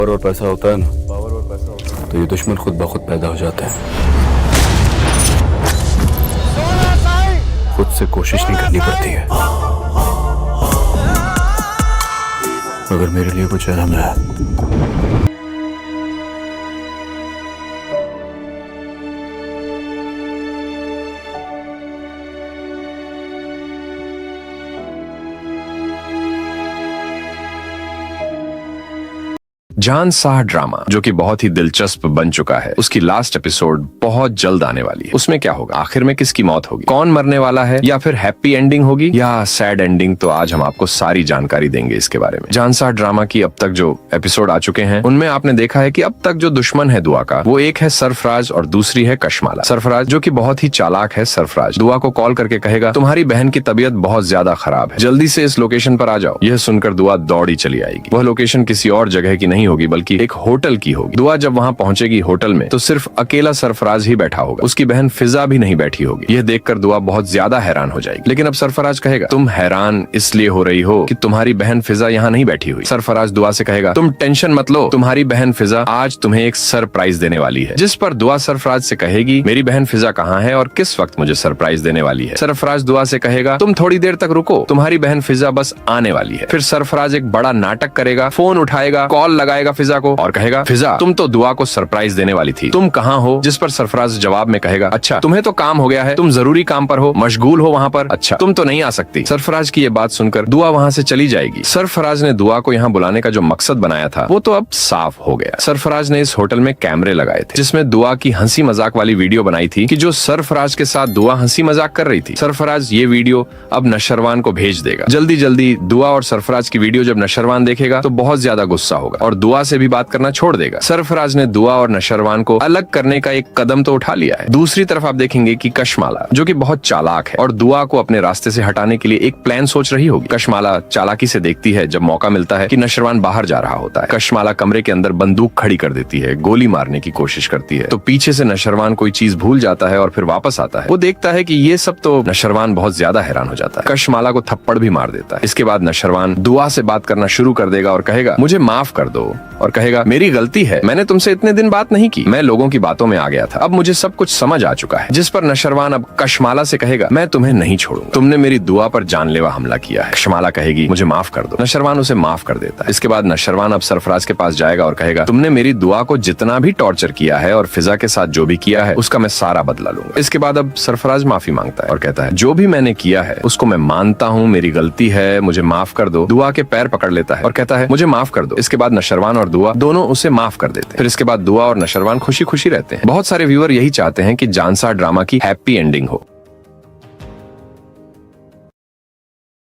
और पैसा होता है ना, तो ये दुश्मन खुद ब खुद पैदा हो जाता है। खुद से कोशिश नहीं करनी पड़ती है। अगर मेरे लिए कुछ अहम है जानसार ड्रामा जो कि बहुत ही दिलचस्प बन चुका है, उसकी लास्ट एपिसोड बहुत जल्द आने वाली है। उसमें क्या होगा, आखिर में किसकी मौत होगी, कौन मरने वाला है, या फिर हैप्पी एंडिंग होगी या सैड एंडिंग, तो आज हम आपको सारी जानकारी देंगे इसके बारे में। जानसार ड्रामा की अब तक जो एपिसोड आ चुके हैं उनमें आपने देखा है कि अब तक जो दुश्मन है दुआ का, वो एक है सरफराज और दूसरी है कशमाला। सरफराज जो कि बहुत ही चालाक है, सरफराज दुआ को कॉल करके कहेगा तुम्हारी बहन की तबीयत बहुत ज्यादा खराब है, जल्दी से इस लोकेशन पर आ जाओ। यह सुनकर दुआ दौड़ी चली आएगी। वह लोकेशन किसी और जगह की नहीं होगी बल्कि एक होटल की होगी। दुआ जब वहां पहुंचेगी होटल में तो सिर्फ अकेला सरफराज ही बैठा होगा, उसकी बहन फिजा भी नहीं बैठी होगी। यह देखकर दुआ बहुत ज्यादा हैरान हो जाएगी। लेकिन अब सरफराज कहेगा तुम हैरान इसलिए हो रही हो कि तुम्हारी बहन फिजा यहाँ नहीं बैठी हुई। सरफराज दुआ से कहेगा तुम टेंशन मत लो, तुम्हारी बहन फिजा आज तुम्हें एक सरप्राइज देने वाली है। जिस पर दुआ सरफराज से कहेगी मेरी बहन फिजा कहाँ है और किस वक्त मुझे सरप्राइज देने वाली है। सरफराज दुआ से कहेगा तुम थोड़ी देर तक रुको, तुम्हारी बहन फिजा बस आने वाली है। फिर सरफराज एक बड़ा नाटक करेगा, फोन उठाएगा, कॉल लगाएगा फिजा को और कहेगा फिजा तुम तो दुआ को सरप्राइज देने वाली थी, तुम कहाँ हो। जिस पर सरफराज जवाब में कहेगा अच्छा तुम्हें तो काम हो गया है, तुम जरूरी काम पर हो, मशगूल हो वहाँ पर, अच्छा तुम तो नहीं आ सकती। सरफराज की ये बात सुनकर दुआ वहाँ से चली जाएगी। सरफराज ने दुआ को यहाँ बुलाने का जो मकसद बनाया था वो तो अब साफ हो गया। सरफराज ने इस होटल में कैमरे लगाए थे जिसमें दुआ की हंसी मजाक वाली वीडियो बनाई थी कि जो सरफराज के साथ दुआ हंसी मजाक कर रही थी। सरफराज ये वीडियो अब नशरवान को भेज देगा। जल्दी जल्दी दुआ और सरफराज की वीडियो जब नशरवान देखेगा तो बहुत ज्यादा गुस्सा होगा और दुआ से भी बात करना छोड़ देगा। सरफराज ने दुआ और नशरवान को अलग करने का एक कदम तो उठा लिया है। दूसरी तरफ आप देखेंगे कि कशमाला जो कि बहुत चालाक है और दुआ को अपने रास्ते से हटाने के लिए एक प्लान सोच रही होगी। कशमाला चालाकी से देखती है जब मौका मिलता है कि नशरवान बाहर जा रहा होता है। कशमाला कमरे के अंदर बंदूक खड़ी कर देती है, गोली मारने की कोशिश करती है, तो पीछे से नशरवान कोई चीज भूल जाता है और फिर वापस आता है। वो देखता है कि ये सब तो नशरवान बहुत ज्यादा हैरान हो जाता है। कशमाला को थप्पड़ भी मार देता है। इसके बाद नशरवान दुआ से बात करना शुरू कर देगा और कहेगा मुझे माफ कर दो, और कहेगा मेरी गलती है, मैंने तुमसे इतने दिन बात नहीं की, मैं लोगों की बातों में आ गया था, अब मुझे सब कुछ समझ आ चुका है। जिस पर नशरवान अब कशमाला से कहेगा मैं तुम्हें नहीं छोड़ूंगा, तुमने मेरी दुआ पर जानलेवा हमला किया है। कशमाला कहेगी मुझे माफ कर दो। नशरवान उसे माफ कर देता है। इसके बाद नशरवान अब सरफराज के पास जाएगा और कहेगा तुमने मेरी दुआ को जितना भी टॉर्चर किया है और फिजा के साथ जो भी किया है उसका मैं सारा बदला लूंगा। इसके बाद अब सरफराज माफी मांगता है और कहता है जो भी मैंने किया है उसको मैं मानता हूँ, मेरी गलती है, मुझे माफ कर दो। दुआ के पैर पकड़ लेता है और कहता है मुझे माफ कर दो। इसके बाद नशरवान और दुआ दोनों उसे माफ कर देते हैं। फिर इसके बाद दुआ और नशरवान खुशी खुशी रहते हैं। बहुत सारे व्यूअर यही चाहते हैं कि जानसार ड्रामा की हैप्पी एंडिंग हो।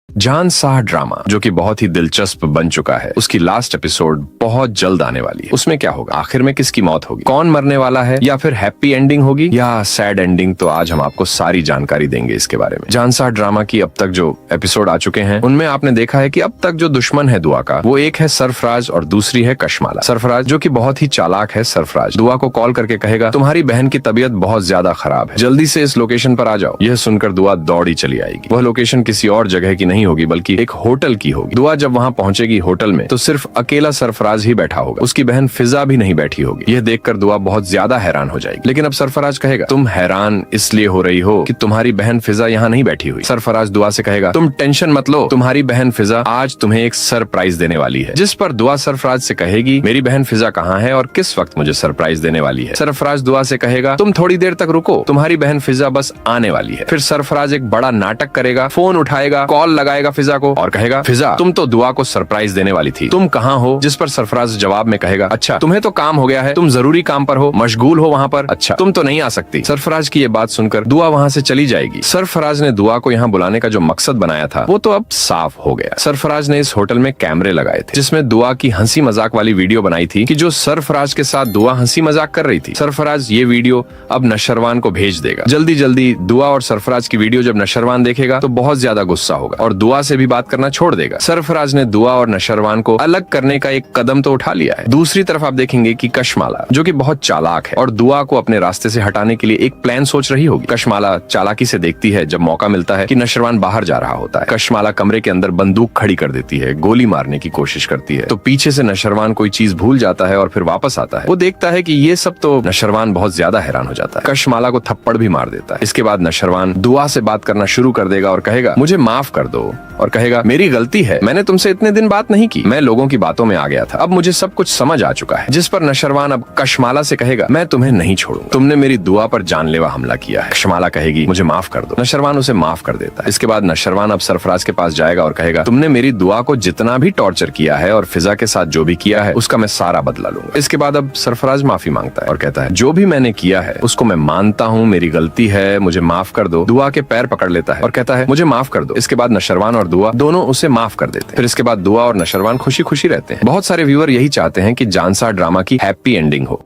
जानसार ड्रामा जो कि बहुत ही दिलचस्प बन चुका है, उसकी लास्ट एपिसोड बहुत जल्द आने वाली है। उसमें क्या होगा, आखिर में किसकी मौत होगी, कौन मरने वाला है, या फिर हैप्पी एंडिंग होगी या सैड एंडिंग, तो आज हम आपको सारी जानकारी देंगे इसके बारे में। जानसार ड्रामा की अब तक जो एपिसोड आ चुके हैं उनमें आपने देखा है कि अब तक जो दुश्मन है दुआ का, वो एक है सरफराज और दूसरी है कशमाला। सरफराज जो कि बहुत ही चालाक है, सरफराज दुआ को कॉल करके कहेगा तुम्हारी बहन की तबीयत बहुत ज्यादा खराब है, जल्दी से इस लोकेशन पर आ जाओ। यह सुनकर दुआ दौड़ी चली आएगी। वह लोकेशन किसी और जगह की नहीं होगी बल्कि एक होटल की होगी। दुआ जब वहां पहुंचेगी होटल में तो सिर्फ अकेला सरफराज ही बैठा होगा, उसकी बहन फिजा भी नहीं बैठी होगी। यह देखकर दुआ बहुत ज्यादा हैरान हो जाएगी। लेकिन अब सरफराज कहेगा तुम हैरान इसलिए हो रही हो कि तुम्हारी बहन फिजा यहाँ नहीं बैठी हुई। सरफराज दुआ से कहेगा तुम टेंशन मत लो, तुम्हारी बहन फिजा आज तुम्हें एक सरप्राइज देने वाली है। जिस पर दुआ सरफराज से कहेगी मेरी बहन फिजा कहाँ है और किस वक्त मुझे सरप्राइज देने वाली है। सरफराज दुआ से कहेगा तुम थोड़ी देर तक रुको, तुम्हारी बहन फिजा बस आने वाली है। फिर सरफराज एक बड़ा नाटक करेगा, फोन उठाएगा, कॉल लगाएगा फिजा को और कहेगा फिजा तुम तो दुआ को सरप्राइज देने वाली थी, तुम कहाँ हो। जिस पर सरफराज जवाब में कहेगा अच्छा तुम्हें तो काम हो गया है, तुम जरूरी काम पर हो, मशगूल हो वहाँ पर, अच्छा तुम तो नहीं आ सकती। सरफराज की ये बात सुनकर दुआ वहाँ से चली जाएगी। सरफराज ने दुआ को यहाँ बुलाने का जो मकसद बनाया था वो तो अब साफ हो गया। सरफराज ने इस होटल में कैमरे लगाए थे जिसमें दुआ की हंसी मजाक वाली वीडियो बनाई थी कि जो सरफराज के साथ दुआ हंसी मजाक कर रही थी। सरफराज ये वीडियो अब नशरवान को भेज देगा। जल्दी जल्दी दुआ और सरफराज की वीडियो जब नशरवान देखेगा तो बहुत ज्यादा गुस्सा होगा और दुआ से भी बात करना छोड़ देगा। सरफराज ने दुआ और नशरवान को अलग करने का एक कदम तो उठा लिया है। दूसरी तरफ आप देखेंगे कि कशमाला, जो कि बहुत चालाक है और दुआ को अपने रास्ते से हटाने के लिए एक प्लान सोच रही होगी। कशमाला चालाकी से देखती है जब मौका मिलता है कि नशरवान बाहर जा रहा होता है। कशमाला कमरे के अंदर बंदूक खड़ी कर देती है, गोली मारने की कोशिश करती है, तो पीछे से नशरवान कोई चीज भूल जाता है और फिर वापस आता है। वो देखता है कि ये सब तो नशरवान बहुत ज्यादा हैरान हो जाता है। कशमाला को थप्पड़ भी मार देता है। इसके बाद नशरवान दुआ से बात करना शुरू कर देगा और कहेगा मुझे माफ कर दो, और कहेगा मेरी गलती है, मैंने तुमसे इतने दिन बात नहीं की, मैं लोगों की बातों में आ गया था, अब मुझे सब कुछ समझ आ चुका है। जिस पर नशरवान अब कशमाला से कहेगा मैं तुम्हें नहीं छोड़ूंगा, तुमने मेरी दुआ पर जानलेवा हमला किया है। कशमाला कहेगी मुझे माफ कर दो। नशरवान उसे माफ कर देता है। इसके बाद नशरवान अब सरफराज के पास जाएगा और कहेगा तुमने मेरी दुआ को जितना भी टॉर्चर किया है और फिजा के साथ जो भी किया है उसका मैं सारा बदला लूंगा। इसके बाद अब सरफराज माफी मांगता है और कहता है जो भी मैंने किया है उसको मैं मानता हूँ, मेरी गलती है, मुझे माफ कर दो। दुआ के पैर पकड़ लेता है और कहता है मुझे माफ कर दो। इसके बाद नशरवान और दुआ दोनों उसे माफ कर देते हैं। फिर इसके बाद दुआ और नशरवान खुशी खुशी रहते हैं। बहुत सारे व्यूअर यही चाहते हैं कि जानसार ड्रामा की हैप्पी एंडिंग हो।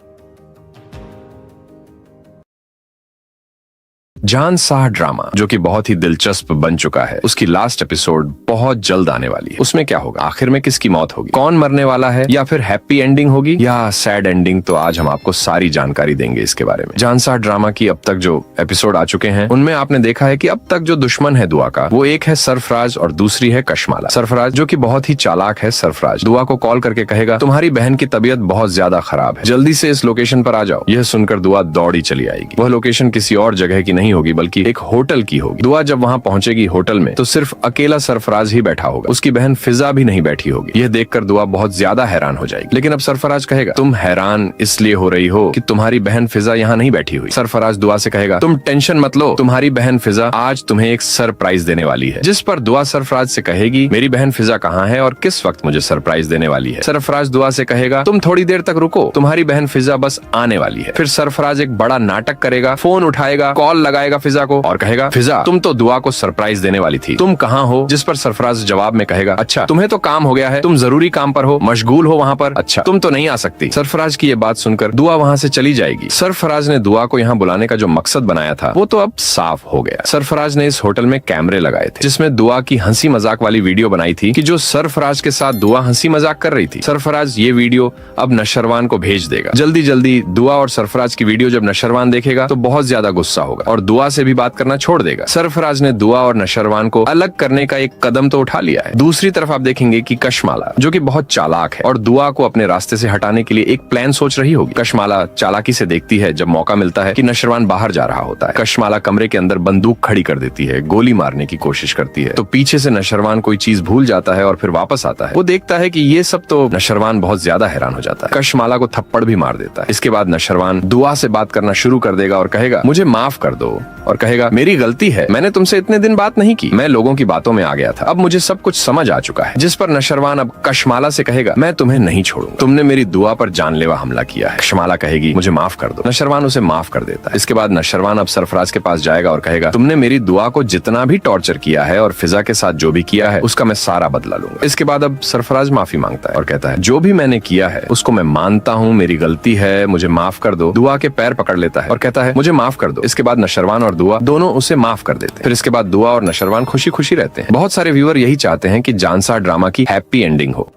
जानसार ड्रामा, जो कि बहुत ही दिलचस्प बन चुका है, उसकी लास्ट एपिसोड बहुत जल्द आने वाली है। उसमें क्या होगा, आखिर में किसकी मौत होगी, कौन मरने वाला है, या फिर हैप्पी एंडिंग होगी या सैड एंडिंग, तो आज हम आपको सारी जानकारी देंगे इसके बारे में। जानसार ड्रामा की अब तक जो एपिसोड आ चुके हैं उनमें आपने देखा है कि अब तक जो दुश्मन है दुआ का, वो एक है सरफराज और दूसरी है कशमाला। सरफराज जो कि बहुत ही चालाक है, सरफराज दुआ को कॉल करके कहेगा तुम्हारी बहन की तबीयत बहुत ज्यादा खराब है, जल्दी से इस लोकेशन पर आ जाओ। यह सुनकर दुआ दौड़ी चली आएगी। वह लोकेशन किसी और जगह की नहीं होगी बल्कि एक होटल की होगी। दुआ जब वहां पहुंचेगी होटल में तो सिर्फ अकेला सरफराज ही बैठा होगा, उसकी बहन फिजा भी नहीं बैठी होगी। यह देखकर दुआ बहुत ज्यादा हैरान हो जाएगी। लेकिन अब सरफराज कहेगा तुम हैरान इसलिए हो रही हो कि तुम्हारी बहन फिजा यहाँ नहीं बैठी हुई। सरफराज दुआ से कहेगा तुम टेंशन मत लो, तुम्हारी बहन फिजा आज तुम्हें एक सरप्राइज देने वाली है। जिस पर दुआ सरफराज से कहेगी मेरी बहन फिजा कहाँ है और किस वक्त मुझे सरप्राइज देने वाली है। सरफराज दुआ से कहेगा तुम थोड़ी देर तक रुको, तुम्हारी बहन फिजा बस आने वाली है। फिर सरफराज एक बड़ा नाटक करेगा, फोन उठाएगा, कॉल लगाएगा फिजा को और कहेगा फिजा तुम तो दुआ को सरप्राइज देने वाली थी, तुम कहाँ हो। जिस पर सरफराज जवाब में कहेगा अच्छा तुम्हें तो काम हो गया है, तुम जरूरी काम पर हो, मशगूल हो वहाँ पर, अच्छा तुम तो नहीं आ सकती। सरफराज की ये बात सुनकर दुआ वहाँ से चली जाएगी। सरफराज ने दुआ को यहाँ बुलाने का जो मकसद बनाया था वो तो अब साफ हो गया। सरफराज ने इस होटल में कैमरे लगाए थे जिसमें दुआ की हंसी मजाक वाली वीडियो बनाई थी कि जो सरफराज के साथ दुआ हंसी मजाक कर रही थी। सरफराज ये वीडियो अब नशरवान को भेज देगा। जल्दी जल्दी दुआ और सरफराज की वीडियो जब नशरवान देखेगा तो बहुत ज्यादा गुस्सा होगा और दुआ से भी बात करना छोड़ देगा। सरफराज ने दुआ और नशरवान को अलग करने का एक कदम तो उठा लिया है। दूसरी तरफ आप देखेंगे कि कशमाला, जो कि बहुत चालाक है और दुआ को अपने रास्ते से हटाने के लिए एक प्लान सोच रही होगी। कशमाला चालाकी से देखती है जब मौका मिलता है कि नशरवान बाहर जा रहा होता है। कशमाला कमरे के अंदर बंदूक खड़ी कर देती है, गोली मारने की कोशिश करती है, तो पीछे से नशरवान कोई चीज भूल जाता है और फिर वापस आता है। वो देखता है कि ये सब तो नशरवान बहुत ज्यादा हैरान हो जाता है। कशमाला को थप्पड़ भी मार देता है। इसके बाद नशरवान दुआ से बात करना शुरू कर देगा और कहेगा मुझे माफ कर दो, और कहेगा मेरी गलती है, मैंने तुमसे इतने दिन बात नहीं की, मैं लोगों की बातों में आ गया था, अब मुझे सब कुछ समझ आ चुका है। जिस पर नशरवान अब कशमाला से कहेगा मैं तुम्हें नहीं छोड़ूंगा, तुमने मेरी दुआ पर जानलेवा हमला किया है। कशमाला कहेगी मुझे माफ कर दो। नशरवान उसे माफ कर देता है। इसके बाद नशरवान अब सरफराज के पास जाएगा और कहेगा तुमने मेरी दुआ को जितना भी टॉर्चर किया है और फिजा के साथ जो भी किया है उसका मैं सारा बदला लूंगा। इसके बाद अब सरफराज माफी मांगता है और कहता है जो भी मैंने किया है उसको मैं मानता हूँ, मेरी गलती है, मुझे माफ कर दो। दुआ के पैर पकड़ लेता है और कहता है मुझे माफ कर दो। इसके बाद नशरवान और दुआ दोनों उसे माफ कर देते हैं। फिर इसके बाद दुआ और नशरवान खुशी खुशी रहते हैं। बहुत सारे व्यूअर यही चाहते हैं कि जानसार ड्रामा की हैप्पी एंडिंग हो।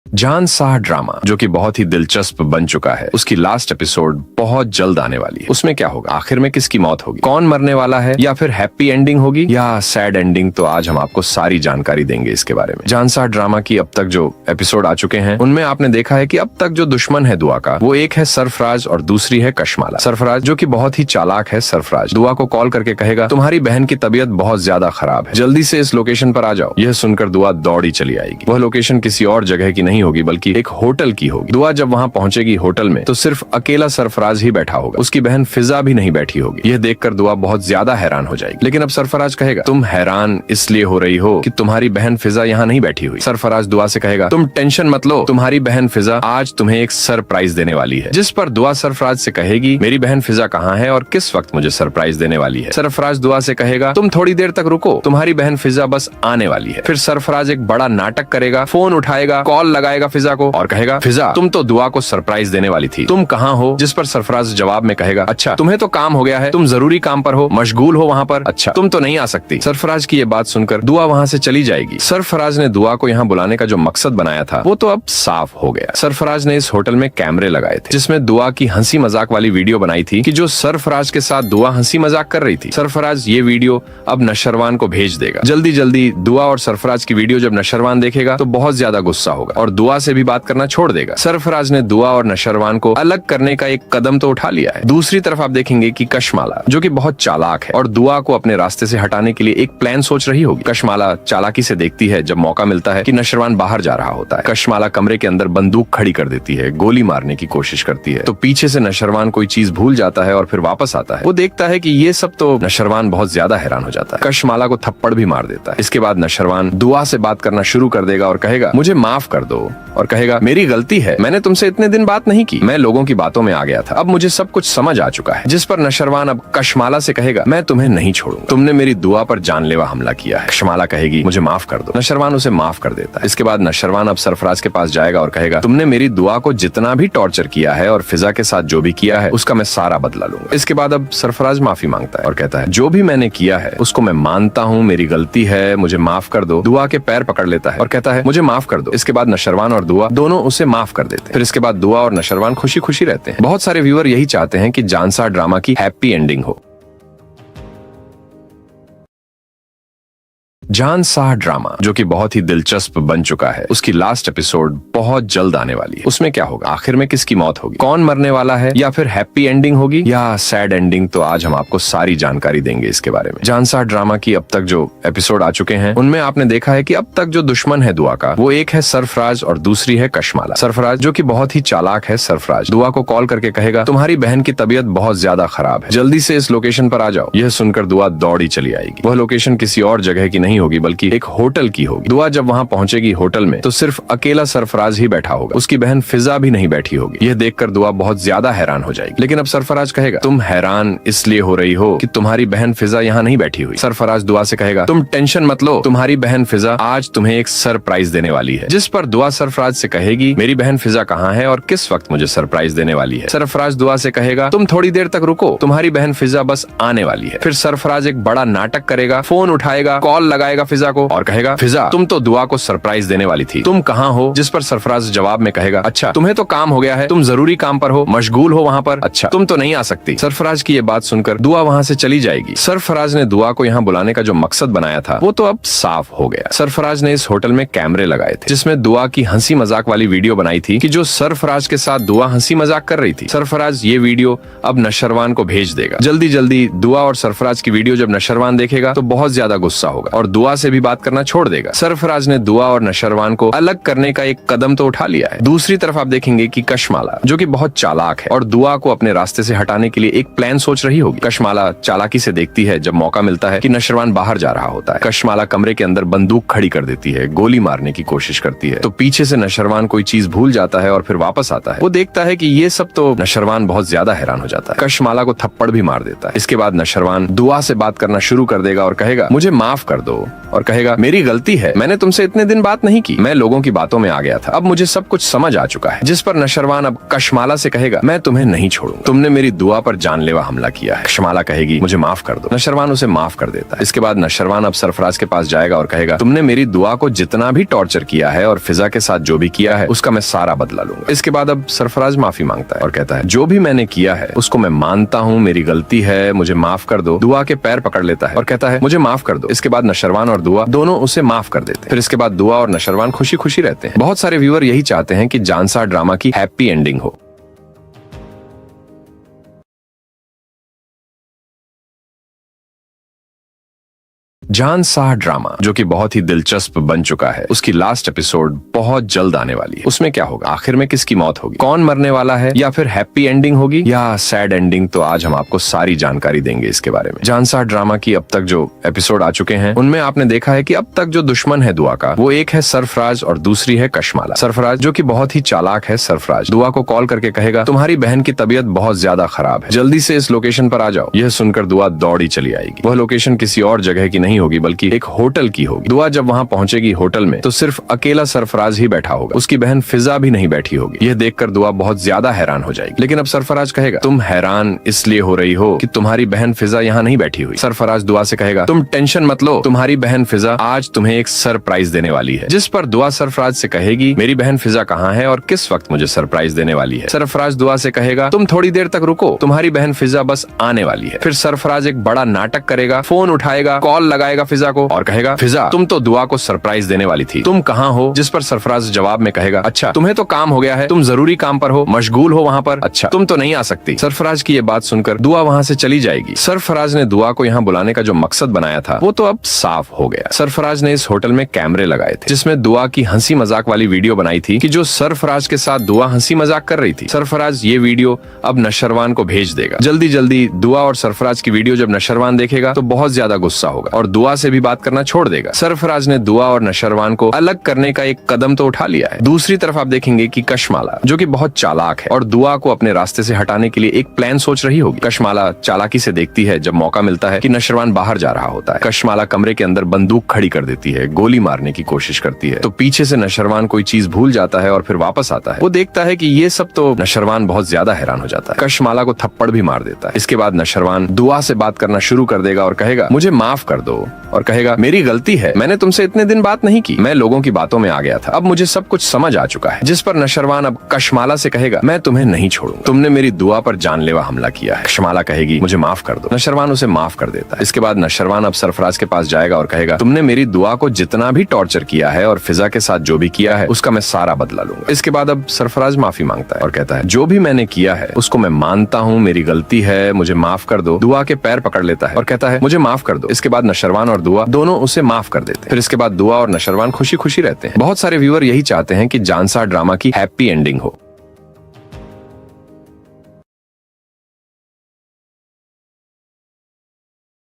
जानसार ड्रामा, जो कि बहुत ही दिलचस्प बन चुका है, उसकी लास्ट एपिसोड बहुत जल्द आने वाली है। उसमें क्या होगा, आखिर में किसकी मौत होगी, कौन मरने वाला है, या फिर हैप्पी एंडिंग होगी या सैड एंडिंग, तो आज हम आपको सारी जानकारी देंगे इसके बारे में। जानसार ड्रामा की अब तक जो एपिसोड आ चुके हैं उनमें आपने देखा है कि अब तक जो दुश्मन है दुआ का, वो एक है सरफराज और दूसरी है कशमाला। सरफराज जो कि बहुत ही चालाक है, सरफराज दुआ को कॉल करके कहेगा तुम्हारी बहन की तबीयत बहुत ज्यादा खराब है, जल्दी से इस लोकेशन पर आ जाओ। यह सुनकर दुआ दौड़ी चली आएगी। वह लोकेशन किसी और जगह की नहीं होगी बल्कि एक होटल की होगी। दुआ जब वहां पहुंचेगी होटल में तो सिर्फ अकेला सरफराज ही बैठा होगा, उसकी बहन फिजा भी नहीं बैठी होगी। यह देखकर दुआ बहुत ज्यादा हैरान हो जाएगी। लेकिन अब सरफराज कहेगा तुम हैरान इसलिए हो रही हो कि तुम्हारी बहन फिजा यहाँ नहीं बैठी हुई। सरफराज दुआ से कहेगा तुम टेंशन मत लो, तुम्हारी बहन फिजा आज तुम्हें एक सरप्राइज देने वाली है। जिस पर दुआ सरफराज से कहेगी मेरी बहन फिजा कहाँ है और किस वक्त मुझे सरप्राइज देने वाली है। सरफराज दुआ से कहेगा तुम थोड़ी देर तक रुको, तुम्हारी बहन फिजा बस आने वाली है। फिर सरफराज एक बड़ा नाटक करेगा, फोन उठाएगा, कॉल लगाएगा, लगाएगा फिजा को और कहेगा, फिजा तुम तो दुआ को सरप्राइज देने वाली थी, तुम कहाँ हो? जिस पर सरफराज जवाब में कहेगा, अच्छा तुम्हें तो काम हो गया है, तुम जरूरी काम पर हो, मशगूल हो वहाँ पर, अच्छा तुम तो नहीं आ सकती। सरफराज की ये बात सुनकर दुआ वहाँ से चली जाएगी। सरफराज ने दुआ को यहाँ बुलाने का जो मकसद बनाया था वो तो अब साफ हो गया। सरफराज ने इस होटल में कैमरे लगाए थे जिसमें दुआ की हंसी मजाक वाली वीडियो बनाई थी कि जो सरफराज के साथ दुआ हंसी मजाक कर रही थी। सरफराज ये वीडियो अब नशरवान को भेज देगा। जल्दी जल्दी दुआ और सरफराज की वीडियो जब नशरवान देखेगा तो बहुत ज्यादा गुस्सा होगा और दुआ से भी बात करना छोड़ देगा। सरफराज ने दुआ और नशरवान को अलग करने का एक कदम तो उठा लिया है। दूसरी तरफ आप देखेंगे कि कशमाला जो कि बहुत चालाक है और दुआ को अपने रास्ते से हटाने के लिए एक प्लान सोच रही होगी। कशमाला चालाकी से देखती है जब मौका मिलता है कि नशरवान बाहर जा रहा होता है। कशमाला कमरे के अंदर बंदूक खड़ी कर देती है, गोली मारने की कोशिश करती है तो पीछे से नशरवान कोई चीज भूल जाता है और फिर वापस आता है। वो देखता है कि ये सब तो नशरवान बहुत ज्यादा हैरान हो जाता है। कशमाला को थप्पड़ भी मार देता है। इसके बाद नशरवान दुआ से बात करना शुरू कर देगा और कहेगा, मुझे माफ कर दो, और कहेगा, मेरी गलती है, मैंने तुमसे इतने दिन बात नहीं की, मैं लोगों की बातों में आ गया था, अब मुझे सब कुछ समझ आ चुका है। जिस पर नशरवान अब कशमाला से कहेगा, मैं तुम्हें नहीं छोड़ूंगा, तुमने मेरी दुआ पर जानलेवा हमला किया है। कशमाला कहेगी, मुझे माफ कर दो। नशरवान उसे माफ कर देता है। इसके बाद नशरवान अब सरफराज के पास जाएगा और कहेगा, तुमने मेरी दुआ को जितना भी टॉर्चर किया है और फिजा के साथ जो भी किया है उसका मैं सारा बदला लूंगा। इसके बाद अब सरफराज माफी मांगता है और कहता है, जो भी मैंने किया है उसको मैं मानता हूँ, मेरी गलती है, मुझे माफ कर दो। दुआ के पैर पकड़ लेता है और कहता है, मुझे माफ कर दो। इसके बाद नशरवान और दुआ दोनों उसे माफ कर देते हैं। फिर इसके बाद दुआ और नशरवान खुशी खुशी रहते हैं। बहुत सारे व्यूअर यही चाहते हैं कि जानसार ड्रामा की हैप्पी एंडिंग हो। जानसार ड्रामा जो कि बहुत ही दिलचस्प बन चुका है, उसकी लास्ट एपिसोड बहुत जल्द आने वाली है। उसमें क्या होगा, आखिर में किसकी मौत होगी, कौन मरने वाला है, या फिर हैप्पी एंडिंग होगी या सैड एंडिंग, तो आज हम आपको सारी जानकारी देंगे इसके बारे में। जानसार ड्रामा की अब तक जो एपिसोड आ चुके हैं उनमें आपने देखा है कि अब तक जो दुश्मन है दुआ का वो एक है सरफराज और दूसरी है कशमाला। सरफराज जो कि बहुत ही चालाक है, सरफराज दुआ को कॉल करके कहेगा, तुम्हारी बहन की तबीयत बहुत ज्यादा खराब है, जल्दी से इस लोकेशन पर आ जाओ। यह सुनकर दुआ दौड़ी चली आएगी। वह लोकेशन किसी और जगह की नहीं होगी बल्कि एक होटल की होगी। दुआ जब वहाँ पहुंचेगी होटल में तो सिर्फ अकेला सरफराज ही बैठा होगा, उसकी बहन फिजा भी नहीं बैठी होगी। यह देखकर दुआ बहुत ज्यादा हैरान हो जाएगी। लेकिन अब सरफराज कहेगा, तुम हैरान इसलिए हो रही हो कि तुम्हारी बहन फिजा यहाँ नहीं बैठी हुई। सरफराज दुआ से कहेगा, तुम टेंशन मत लो, तुम्हारी बहन फिजा आज तुम्हें एक सरप्राइज देने वाली है। जिस पर दुआ सरफराज से कहेगी, मेरी बहन फिजा कहाँ है और किस वक्त मुझे सरप्राइज देने वाली है। सरफराज दुआ से कहेगा, तुम थोड़ी देर तक रुको, तुम्हारी बहन फिजा बस आने वाली है। फिर सरफराज एक बड़ा नाटक करेगा, फोन उठाएगा, कॉल लगाएगा फिजा को और कहेगा, फिजा तुम तो दुआ को सरप्राइज देने वाली थी, तुम कहाँ हो? जिस पर सरफराज जवाब में कहेगा, अच्छा तुम्हें तो काम हो गया है, तुम जरूरी काम पर हो, मशगूल हो वहाँ पर, अच्छा तुम तो नहीं आ सकती। सरफराज की ये बात सुनकर दुआ वहाँ से चली जाएगी। सरफराज ने दुआ को यहाँ बुलाने का जो मकसद बनाया था वो तो अब साफ हो गया। सरफराज ने इस होटल में कैमरे लगाए थे जिसमें दुआ की हंसी मजाक वाली वीडियो बनाई थी कि जो सरफराज के साथ दुआ हंसी मजाक कर रही थी। सरफराज ये वीडियो अब नशरवान को भेज देगा। जल्दी जल्दी दुआ और सरफराज की वीडियो जब नशरवान देखेगा तो बहुत ज्यादा गुस्सा होगा और दुआ से भी बात करना छोड़ देगा। सरफराज ने दुआ और नशरवान को अलग करने का एक कदम तो उठा लिया है। दूसरी तरफ आप देखेंगे कि कशमाला जो कि बहुत चालाक है और दुआ को अपने रास्ते से हटाने के लिए एक प्लान सोच रही होगी। कशमाला चालाकी से देखती है जब मौका मिलता है कि नशरवान बाहर जा रहा होता है। कशमाला कमरे के अंदर बंदूक खड़ी कर देती है, गोली मारने की कोशिश करती है तो पीछे से नशरवान कोई चीज भूल जाता है और फिर वापस आता है। वो देखता है कि ये सब तो नशरवान बहुत ज्यादा हैरान हो जाता है। कशमाला को थप्पड़ भी मार देता है। इसके बाद नशरवान दुआ से बात करना शुरू कर देगा और कहेगा, मुझे माफ कर दो, और कहेगा, मेरी गलती है, मैंने तुमसे इतने दिन बात नहीं की, मैं लोगों की बातों में आ गया था, अब मुझे सब कुछ समझ आ चुका है। जिस पर नशरवान अब कशमाला से कहेगा, मैं तुम्हें नहीं छोड़ूंगा, तुमने मेरी दुआ पर जानलेवा हमला किया है। कशमाला कहेगी, मुझे माफ कर दो। नशरवान उसे माफ कर देता है। इसके बाद नशरवान अब सरफराज के पास जाएगा और कहेगा, तुमने मेरी दुआ को जितना भी टॉर्चर किया है और फिजा के साथ जो भी किया है उसका मैं सारा बदला लूंगा। इसके बाद अब सरफराज माफी मांगता है और कहता है, जो भी मैंने किया है उसको मैं मानता हूँ, मेरी गलती है, मुझे माफ कर दो। दुआ के पैर पकड़ लेता है और कहता है, मुझे माफ कर दो। इसके बाद नशरवान और दुआ दोनों उसे माफ कर देते हैं। फिर इसके बाद दुआ और नशरवान खुशी खुशी रहते हैं। बहुत सारे व्यूअर यही चाहते हैं कि जानसार ड्रामा की हैप्पी एंडिंग हो। जानसार ड्रामा जो कि बहुत ही दिलचस्प बन चुका है, उसकी लास्ट एपिसोड बहुत जल्द आने वाली है। उसमें क्या होगा, आखिर में किसकी मौत होगी, कौन मरने वाला है, या फिर हैप्पी एंडिंग होगी या सैड एंडिंग, तो आज हम आपको सारी जानकारी देंगे इसके बारे में। जानसार ड्रामा की अब तक जो एपिसोड आ चुके हैं उनमें आपने देखा है कि अब तक जो दुश्मन है दुआ का वो एक है सरफराज और दूसरी है कशमाला। सरफराज जो कि बहुत ही चालाक है, सरफराज दुआ को कॉल करके कहेगा, तुम्हारी बहन की तबीयत बहुत ज्यादा खराब है, जल्दी से इस लोकेशन पर आ जाओ। यह सुनकर दुआ दौड़ी चली आएगी। वह लोकेशन किसी और जगह की नहीं नहीं होगी बल्कि एक होटल की होगी। दुआ जब वहाँ पहुंचेगी होटल में तो सिर्फ अकेला सरफराज ही बैठा होगा, उसकी बहन फिजा भी नहीं बैठी होगी। यह देखकर दुआ बहुत ज्यादा हैरान हो जाएगी। लेकिन अब सरफराज कहेगा, तुम हैरान इसलिए हो रही हो कि तुम्हारी बहन फिजा यहाँ नहीं बैठी हुई। सरफराज दुआ से कहेगा, तुम टेंशन मत लो, तुम्हारी बहन फिजा आज तुम्हें एक सरप्राइज देने वाली है। जिस पर दुआ सरफराज से कहेगी, मेरी बहन फिजा कहाँ है और किस वक्त मुझे सरप्राइज देने वाली है। सरफराज दुआ से कहेगा, तुम थोड़ी देर तक रुको, तुम्हारी बहन फिजा बस आने वाली है। फिर सरफराज एक बड़ा नाटक करेगा, फोन उठाएगा, कॉल लगाएगा फिजा को और कहेगा, फिजा तुम तो दुआ को सरप्राइज देने वाली थी, तुम कहाँ हो। जिस पर सरफराज जवाब में कहेगा, अच्छा तुम्हें तो काम हो गया है, तुम जरूरी काम पर हो, मशगूल हो वहाँ पर, अच्छा तुम तो नहीं आ सकती। सरफराज की ये बात सुनकर दुआ वहाँ से चली जाएगी। सरफराज ने दुआ को यहाँ बुलाने का जो मकसद बनाया था वो तो अब साफ हो गया। सरफराज ने इस होटल में कैमरे लगाए थे जिसमें दुआ की हंसी मजाक वाली वीडियो बनाई थी कि जो सरफराज के साथ दुआ हंसी मजाक कर रही थी। सरफराज ये वीडियो अब नशरवान को भेज देगा। जल्दी जल्दी दुआ और सरफराज की वीडियो जब नशरवान देखेगा तो बहुत ज्यादा गुस्सा होगा और दुआ से भी बात करना छोड़ देगा। सरफराज ने दुआ और नशरवान को अलग करने का एक कदम तो उठा लिया है। दूसरी तरफ आप देखेंगे कि कशमाला, जो कि बहुत चालाक है और दुआ को अपने रास्ते से हटाने के लिए एक प्लान सोच रही होगी। कशमाला चालाकी से देखती है जब मौका मिलता है कि नशरवान बाहर जा रहा होता है। कशमाला कमरे के अंदर बंदूक खड़ी कर देती है, गोली मारने की कोशिश करती है तो पीछे से नशरवान कोई चीज भूल जाता है और फिर वापस आता है। वो देखता है कि ये सब तो नशरवान बहुत ज्यादा हैरान हो जाता है। कशमाला को थप्पड़ भी मार देता है। इसके बाद नशरवान दुआ से बात करना शुरू कर देगा और कहेगा, मुझे माफ कर दो, और कहेगा, मेरी गलती है, मैंने तुमसे इतने दिन बात नहीं की, मैं लोगों की बातों में आ गया था, अब मुझे सब कुछ समझ आ चुका है। जिस पर नशरवान अब कशमाला से कहेगा, मैं तुम्हें नहीं छोड़ूंगा, तुमने मेरी दुआ पर जानलेवा हमला किया है। कशमाला कहेगी, मुझे माफ कर दो। नशरवान उसे माफ कर देता है। इसके बाद नशरवान अब सरफराज के पास जाएगा और कहेगा, तुमने मेरी दुआ को जितना भी टॉर्चर किया है और फिजा के साथ जो भी किया है उसका मैं सारा बदला लूंगा। इसके बाद अब सरफराज माफी मांगता है और कहता है, जो भी मैंने किया है उसको मैं मानता हूँ, मेरी गलती है, मुझे माफ कर दो। दुआ के पैर पकड़ लेता है और कहता है, मुझे माफ कर दो। इसके बाद नशरवान और दुआ दोनों उसे माफ कर देते हैं। फिर इसके बाद दुआ और नशरवान खुशी खुशी रहते हैं। बहुत सारे व्यूअर यही चाहते हैं कि जानसार ड्रामा की हैप्पी एंडिंग हो।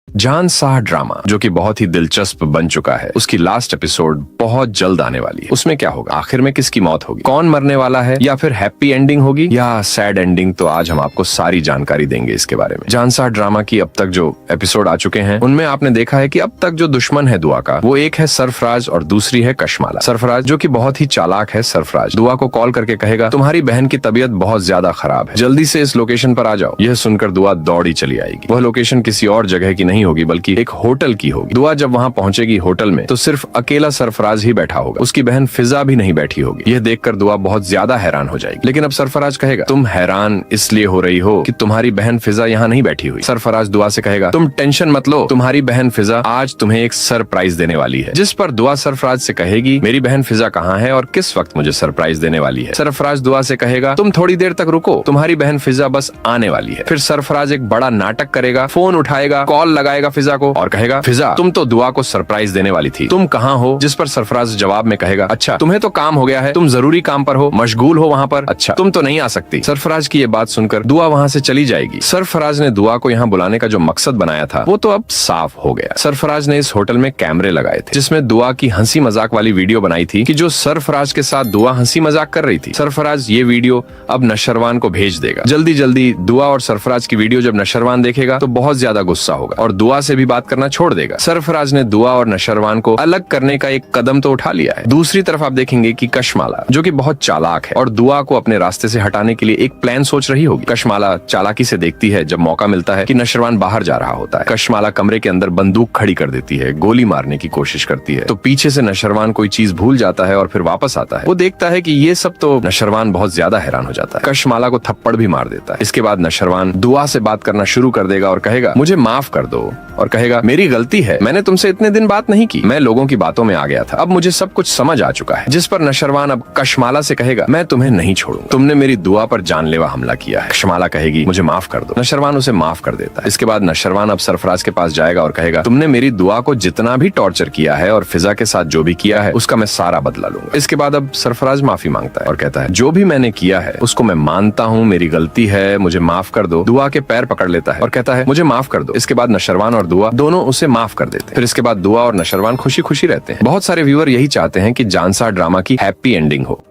जानसार ड्रामा, जो कि बहुत ही दिलचस्प बन चुका है, उसकी लास्ट एपिसोड बहुत जल्द आने वाली है। उसमें क्या होगा, आखिर में किसकी मौत होगी, कौन मरने वाला है, या फिर हैप्पी एंडिंग होगी या सैड एंडिंग, तो आज हम आपको सारी जानकारी देंगे इसके बारे में। जानसार ड्रामा की अब तक जो एपिसोड आ चुके हैं उनमें आपने देखा है कि अब तक जो दुश्मन है दुआ का, वो एक है सरफराज और दूसरी है कशमाला। सरफराज जो कि बहुत ही चालाक है, सरफराज दुआ को कॉल करके कहेगा, तुम्हारी बहन की तबीयत बहुत ज्यादा खराब है, जल्दी से इस लोकेशन पर आ जाओ। यह सुनकर दुआ दौड़ी चली आएगी। वह लोकेशन किसी और जगह की नहीं होगी बल्कि एक होटल की होगी। दुआ जब वहाँ पहुंचेगी होटल में तो सिर्फ अकेला सरफराज ही बैठा होगा, उसकी बहन फिजा भी नहीं बैठी होगी। यह देखकर दुआ बहुत ज्यादा हैरान हो जाएगी। लेकिन अब सरफराज कहेगा, तुम हैरान इसलिए हो रही हो कि तुम्हारी बहन फिजा यहाँ नहीं बैठी हुई। सरफराज दुआ से कहेगा, तुम टेंशन मत लो, तुम्हारी बहन फिजा आज तुम्हें एक सरप्राइज देने वाली है। जिस पर दुआ सरफराज से कहेगी, मेरी बहन फिजा कहाँ है और किस वक्त मुझे सरप्राइज देने वाली है। सरफराज दुआ से कहेगा, तुम थोड़ी देर तक रुको, तुम्हारी बहन फिजा बस आने वाली है। फिर सरफराज एक बड़ा नाटक करेगा, फोन उठाएगा, कॉल लगाएगा फिजा को और कहेगा, फिजा तुम तो दुआ को सरप्राइज देने वाली थी, तुम कहाँ हो। जिस पर सरफराज जवाब में कहेगा, अच्छा तुम्हें तो काम हो गया है, तुम जरूरी काम पर हो, मशगूल हो वहाँ पर, अच्छा तुम तो नहीं आ सकती। सरफराज की ये बात सुनकर दुआ वहाँ से चली जाएगी। सरफराज ने दुआ को यहाँ बुलाने का जो मकसद बनाया था वो तो अब साफ हो गया। सरफराज ने इस होटल में कैमरे लगाए थे जिसमें दुआ की हंसी मजाक वाली वीडियो बनाई थी कि जो सरफराज के साथ दुआ हंसी मजाक कर रही थी। सरफराज ये वीडियो अब नशरवान को भेज देगा। जल्दी जल्दी दुआ और सरफराज की वीडियो जब नशरवान देखेगा तो बहुत ज्यादा गुस्सा होगा और दुआ से भी बात करना छोड़ देगा। सरफराज ने दुआ और नशरवान को अलग करने का एक कदम तो उठा लिया है। दूसरी तरफ आप देखेंगे कि कशमाला, जो कि बहुत चालाक है और दुआ को अपने रास्ते से हटाने के लिए एक प्लान सोच रही होगी। कशमाला चालाकी से देखती है जब मौका मिलता है कि नशरवान बाहर जा रहा होता है। कशमाला कमरे के अंदर बंदूक खड़ी कर देती है, गोली मारने की कोशिश करती है तो पीछे से नशरवान कोई चीज भूल जाता है और फिर वापस आता है। वो देखता है कि ये सब तो नशरवान बहुत ज्यादा हैरान हो जाता है। कशमाला को थप्पड़ भी मार देता है। इसके बाद नशरवान दुआ से बात करना शुरू कर देगा और कहेगा, मुझे माफ कर दो, और कहेगा, मेरी गलती है, मैंने तुमसे इतने दिन बात नहीं की, मैं लोगों की बातों में आ गया था, अब मुझे सब कुछ समझ आ चुका है। जिस पर नशरवान अब कशमाला से कहेगा, मैं तुम्हें नहीं छोड़ूंगा, तुमने मेरी दुआ पर जानलेवा हमला किया है। कशमाला कहेगी, मुझे माफ कर दो। नशरवान उसे माफ कर देता है। इसके बाद नशरवान अब सरफराज के पास जाएगा और कहेगा, तुमने मेरी दुआ को जितना भी टॉर्चर किया है और फिजा के साथ जो भी किया है उसका मैं सारा बदला लूंगा। इसके बाद अब सरफराज माफी मांगता है और कहता है, जो भी मैंने किया है उसको मैं मानता हूँ, मेरी गलती है, मुझे माफ कर दो। दुआ के पैर पकड़ लेता है और कहता है, मुझे माफ कर दो। इसके बाद नशरवान और दुआ दोनों उसे माफ कर देते हैं। फिर इसके बाद दुआ और नशरवान खुशी खुशी रहते हैं। बहुत सारे व्यूअर यही चाहते हैं कि जानसार ड्रामा की हैप्पी एंडिंग हो।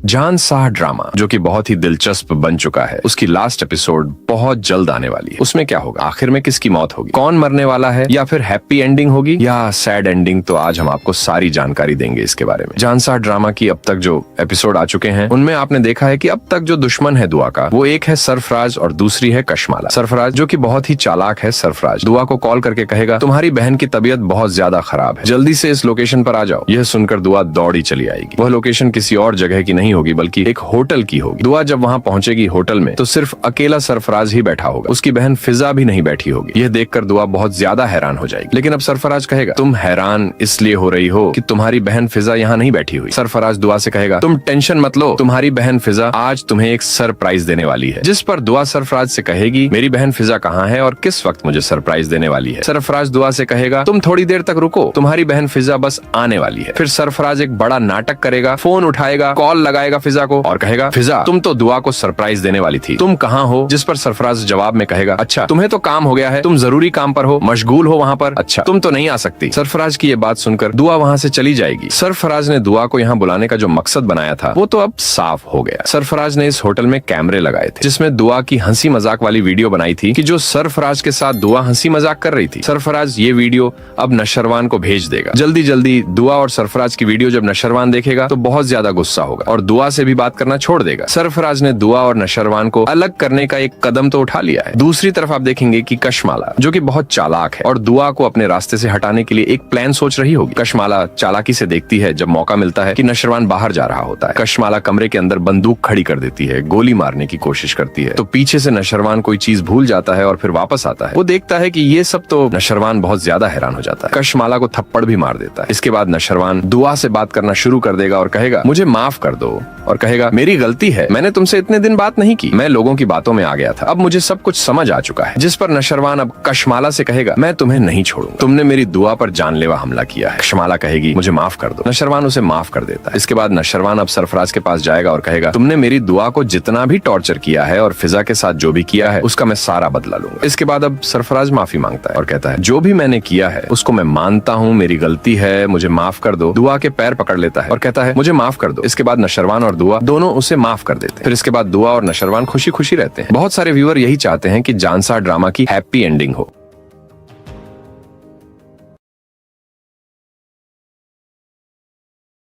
जानसाह ड्रामा जो कि बहुत ही दिलचस्प बन चुका है, उसकी लास्ट एपिसोड बहुत जल्द आने वाली है। उसमें क्या होगा, आखिर में किसकी मौत होगी, कौन मरने वाला है, या फिर हैप्पी एंडिंग होगी या सैड एंडिंग, तो आज हम आपको सारी जानकारी देंगे इसके बारे में। जानसाह ड्रामा की अब तक जो एपिसोड आ चुके हैं उनमें आपने देखा है कि अब तक जो दुश्मन है दुआ का, वो एक है सरफराज और दूसरी है कशमाला। सरफराज जो कि बहुत ही चालाक है, सरफराज दुआ को कॉल करके कहेगा तुम्हारी बहन की तबीयत बहुत ज्यादा खराब है, जल्दी से इस लोकेशन पर आ जाओ। यह सुनकर दुआ दौड़ी चली आएगी। वह लोकेशन किसी और जगह की नहीं होगी बल्कि एक होटल की होगी। दुआ जब वहां पहुंचेगी होटल में तो सिर्फ अकेला सरफराज ही बैठा होगा, उसकी बहन फिजा भी नहीं बैठी होगी। यह देखकर दुआ बहुत ज्यादा हैरान हो जाएगी। लेकिन अब सरफराज कहेगा तुम हैरान इसलिए हो रही हो कि तुम्हारी बहन फिजा यहाँ नहीं बैठी हुई। सरफराज दुआ से कहेगा तुम टेंशन मत लो, तुम्हारी बहन फिजा आज तुम्हें एक सरप्राइज देने वाली है। जिस पर दुआ सरफराज से कहेगी मेरी बहन फिजा कहाँ है और किस वक्त मुझे सरप्राइज देने वाली है। सरफराज दुआ से कहेगा तुम थोड़ी देर तक रुको, तुम्हारी बहन फिजा बस आने वाली है। फिर सरफराज एक बड़ा नाटक करेगा, फोन उठाएगा, कॉल लगाएगा फिजा को और कहेगा फिजा तुम तो दुआ को सरप्राइज देने वाली थी, तुम कहाँ हो। जिस पर सरफराज जवाब में कहेगा अच्छा तुम्हें तो काम हो गया है, तुम जरूरी काम पर हो, मशगूल हो वहाँ पर, अच्छा तुम तो नहीं आ सकती। सरफराज की ये बात सुनकर दुआ वहाँ से चली जाएगी। सरफराज ने दुआ को यहाँ बुलाने का जो मकसद बनाया था वो तो अब साफ हो गया। सरफराज ने इस होटल में कैमरे लगाए थे जिसमें दुआ की हंसी मजाक वाली वीडियो बनाई थी कि जो सरफराज के साथ दुआ हंसी मजाक कर रही थी। सरफराज ये वीडियो अब नशरवान को भेज देगा। जल्दी जल्दी दुआ और सरफराज की वीडियो जब नशरवान देखेगा तो बहुत ज्यादा गुस्सा होगा और दुआ से भी बात करना छोड़ देगा। सरफराज ने दुआ और नशरवान को अलग करने का एक कदम तो उठा लिया है। दूसरी तरफ आप देखेंगे कि कशमाला जो कि बहुत चालाक है और दुआ को अपने रास्ते से हटाने के लिए एक प्लान सोच रही होगी। कशमाला चालाकी से देखती है जब मौका मिलता है कि नशरवान बाहर जा रहा होता है। कशमाला कमरे के अंदर बंदूक खड़ी कर देती है, गोली मारने की कोशिश करती है तो पीछे से नशरवान कोई चीज भूल जाता है और फिर वापस आता है। वो देखता है कि ये सब तो नशरवान बहुत ज्यादा हैरान हो जाता है। कशमाला को थप्पड़ भी मार देता है। इसके बाद नशरवान दुआ से बात करना शुरू कर देगा और कहेगा मुझे माफ कर दो और कहेगा मेरी गलती है, मैंने तुमसे इतने दिन बात नहीं की, मैं लोगों की बातों में आ गया था, अब मुझे सब कुछ समझ आ चुका है। जिस पर नशरवान अब कशमाला से कहेगा मैं तुम्हें नहीं छोड़ूंगा, तुमने मेरी दुआ पर जानलेवा हमला किया है। कशमाला कहेगी मुझे माफ कर दो। नशरवान उसे माफ कर देता है। इसके बाद नशरवान अब सरफराज के पास जाएगा और कहेगा तुमने मेरी दुआ को जितना भी टॉर्चर किया है और फिजा के साथ जो भी किया है उसका मैं सारा बदला लूंगा। इसके बाद अब सरफराज माफी मांगता है और कहता है जो भी मैंने किया है उसको मैं मानता हूँ, मेरी गलती है, मुझे माफ कर दो। दुआ के पैर पकड़ लेता है और कहता है मुझे माफ कर दो। इसके बाद नशरवान और दुआ दोनों उसे माफ कर देते हैं। फिर इसके बाद दुआ और नशरवान खुशी खुशी रहते हैं। बहुत सारे व्यूअर यही चाहते हैं कि जानसाह ड्रामा की हैप्पी एंडिंग हो।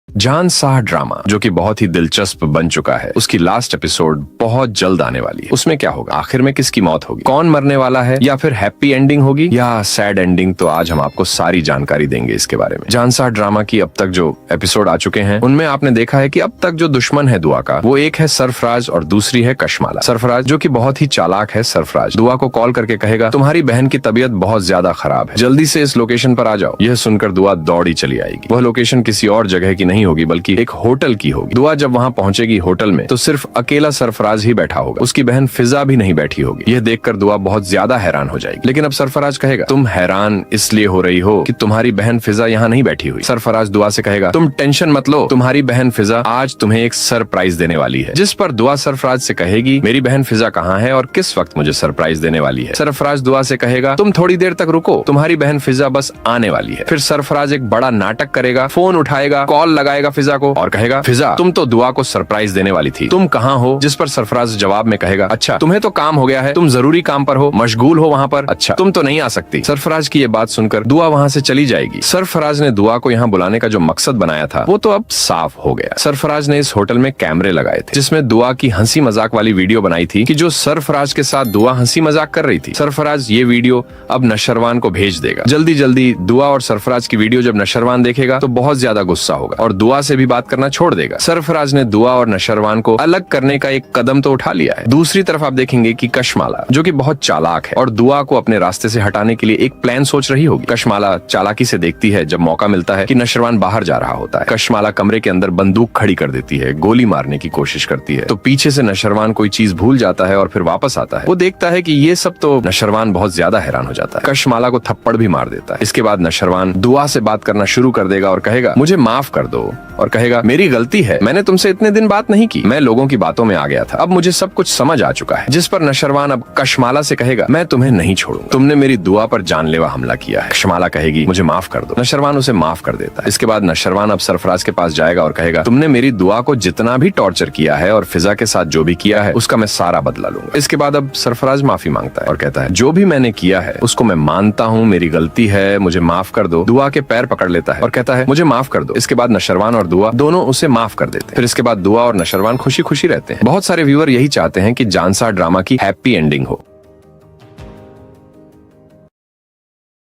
जानसाह ड्रामा जो कि बहुत ही दिलचस्प बन चुका है, उसकी लास्ट एपिसोड बहुत जल्द आने वाली है। उसमें क्या होगा, आखिर में किसकी मौत होगी, कौन मरने वाला है, या फिर हैप्पी एंडिंग होगी या सैड एंडिंग, तो आज हम आपको सारी जानकारी देंगे इसके बारे में। जानसाह ड्रामा की अब तक जो एपिसोड आ चुके हैं उनमें आपने देखा है कि अब तक जो दुश्मन है दुआ का, वो एक है सरफराज और दूसरी है कशमाला। सरफराज जो कि बहुत ही चालाक है, सरफराज दुआ को कॉल करके कहेगा तुम्हारी बहन की तबीयत बहुत ज्यादा खराब है, जल्दी से इस लोकेशन पर आ जाओ। यह सुनकर दुआ दौड़ी चली आएगी। वह लोकेशन किसी और जगह की नहीं होगी बल्कि एक होटल की होगी। दुआ जब वहां पहुंचेगी होटल में तो सिर्फ अकेला सरफराज ही बैठा होगा, उसकी बहन फिजा भी नहीं बैठी होगी। यह देखकर दुआ बहुत ज्यादा हैरान हो जाएगी। लेकिन अब सरफराज कहेगा तुम हैरान इसलिए हो रही हो कि तुम्हारी बहन फिजा यहाँ नहीं बैठी हुई। सरफराज दुआ से कहेगा तुम टेंशन मत लो, तुम्हारी बहन फिजा आज तुम्हें एक सरप्राइज देने वाली है। जिस पर दुआ सरफराज से कहेगी मेरी बहन फिजा कहाँ है और किस वक्त मुझे सरप्राइज देने वाली है। सरफराज दुआ से कहेगा तुम थोड़ी देर तक रुको, तुम्हारी बहन फिजा बस आने वाली है। फिर सरफराज एक बड़ा नाटक करेगा, फोन उठाएगा, कॉल लगाएगा फिजा को और कहेगा फिजा तुम तो दुआ को सरप्राइज देने वाली थी, तुम कहाँ हो। जिस पर सरफराज जवाब में कहेगा अच्छा तुम्हें तो काम हो गया है, तुम जरूरी काम पर हो, मशगूल हो वहाँ पर, अच्छा तुम तो नहीं आ सकती। सरफराज की ये बात सुनकर दुआ वहाँ से चली जाएगी। सरफराज ने दुआ को यहाँ बुलाने का जो मकसद बनाया था वो तो अब साफ हो गया। सरफराज ने इस होटल में कैमरे लगाए थे जिसमें दुआ की हंसी मजाक वाली वीडियो बनाई थी कि जो सरफराज के साथ दुआ हंसी मजाक कर रही थी। सरफराज ये वीडियो अब नशरवान को भेज देगा। जल्दी जल्दी दुआ और सरफराज की वीडियो जब नशरवान देखेगा तो बहुत ज्यादा गुस्सा होगा और दुआ से भी बात करना छोड़ देगा। सरफराज ने दुआ और नशरवान को अलग करने का एक कदम तो उठा लिया है। दूसरी तरफ आप देखेंगे कि कशमाला जो कि बहुत चालाक है और दुआ को अपने रास्ते से हटाने के लिए एक प्लान सोच रही होगी। कशमाला चालाकी से देखती है जब मौका मिलता है कि नशरवान बाहर जा रहा होता है। कशमाला कमरे के अंदर बंदूक खड़ी कर देती है, गोली मारने की कोशिश करती है तो पीछे से नशरवान कोई चीज भूल जाता है और फिर वापस आता है। वो देखता है कि ये सब तो नशरवान बहुत ज्यादा हैरान हो जाता है। कशमाला को थप्पड़ भी मार देता है। इसके बाद नशरवान दुआ से बात करना शुरू कर देगा और कहेगा मुझे माफ कर दो दो और कहेगा मेरी गलती है, मैंने तुमसे इतने दिन बात नहीं की, मैं लोगों की बातों में आ गया था, अब मुझे सब कुछ समझ आ चुका है। जिस पर नशरवान अब कशमाला से कहेगा मैं तुम्हें नहीं छोड़ूंगा, तुमने मेरी दुआ पर जानलेवा हमला किया है। कशमाला कहेगी मुझे माफ कर दो। नशरवान उसे माफ कर देता है। इसके बाद नशरवान अब सरफराज के पास जाएगा और कहेगा तुमने मेरी दुआ को जितना भी टॉर्चर किया है और फिजा के साथ जो भी किया है उसका मैं सारा बदला लूंगा। इसके बाद अब सरफराज माफी मांगता है और कहता है जो भी मैंने किया है उसको मैं मानता हूँ, मेरी गलती है, मुझे माफ कर दो। दुआ के पैर पकड़ लेता है और कहता है मुझे माफ कर दो। इसके बाद नशरवान और दुआ दोनों उसे माफ कर देते हैं। फिर इसके बाद दुआ और नशरवान खुशी खुशी रहते हैं। बहुत सारे व्यूअर यही चाहते हैं कि जानसार ड्रामा की हैप्पी एंडिंग हो।